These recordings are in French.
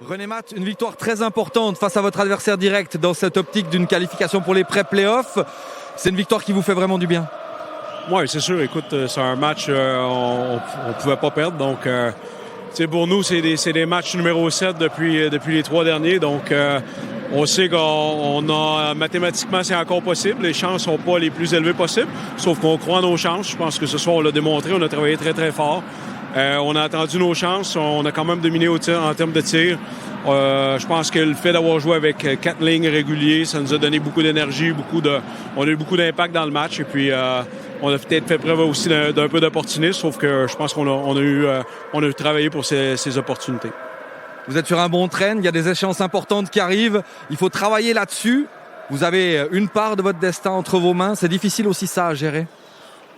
René Matt, une victoire très importante face à votre adversaire direct dans cette optique d'une qualification pour les pré-playoffs. C'est une victoire qui vous fait vraiment du bien? Oui, c'est sûr. Écoute, c'est un match on ne pouvait pas perdre. Donc, pour nous, c'est des matchs numéro 7 depuis les 3 derniers. Donc, on sait qu'on a mathématiquement, c'est encore possible. Les chances ne sont pas les plus élevées possibles. Sauf qu'on croit en nos chances. Je pense que ce soir, on l'a démontré. On a travaillé très, très fort. On a attendu nos chances. On a quand même dominé en termes de tir. Je pense que le fait d'avoir joué avec 4 lignes réguliers, ça nous a donné beaucoup d'énergie, on a eu beaucoup d'impact dans le match. Et puis, on a peut-être fait preuve aussi d'un peu d'opportunisme, sauf que je pense qu'on a travaillé pour ces opportunités. Vous êtes sur un bon train, il y a des échéances importantes qui arrivent. Il faut travailler là-dessus. Vous avez une part de votre destin entre vos mains. C'est difficile aussi ça à gérer?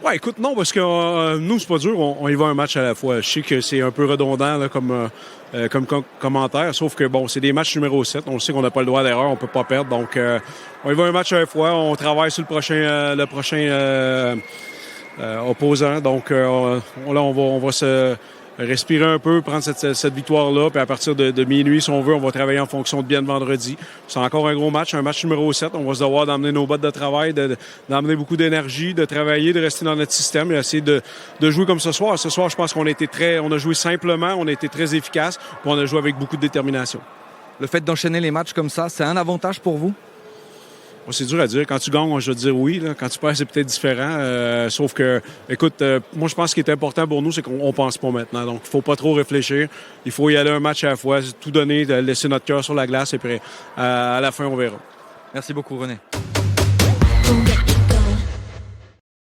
Ouais, écoute, non, parce que nous, c'est pas dur. On y va un match à la fois. Je sais que c'est un peu redondant là, comme commentaire, sauf que, bon, c'est des matchs numéro 7. On sait qu'on n'a pas le droit d'erreur, on peut pas perdre. Donc, on y va un match à la fois. On travaille sur le prochain opposant. Donc, là, on va se respirer un peu, prendre cette victoire-là, puis à partir de minuit, si on veut, on va travailler en fonction de bien de vendredi. C'est encore un gros match, un match numéro 7. On va se devoir d'emmener nos bottes de travail, d'emmener beaucoup d'énergie, de travailler, de rester dans notre système et essayer de jouer comme ce soir. Ce soir, je pense qu'on a joué simplement, on a été très efficace, puis on a joué avec beaucoup de détermination. Le fait d'enchaîner les matchs comme ça, c'est un avantage pour vous? Bon, c'est dur à dire. Quand tu gagnes, je vais te dire oui. Là. Quand tu perds, c'est peut-être différent. Sauf que, écoute, moi, je pense que ce qui est important pour nous, c'est qu'on pense pas maintenant. Donc, il faut pas trop réfléchir. Il faut y aller un match à la fois, tout donner, laisser notre cœur sur la glace et puis à la fin, on verra. Merci beaucoup, René.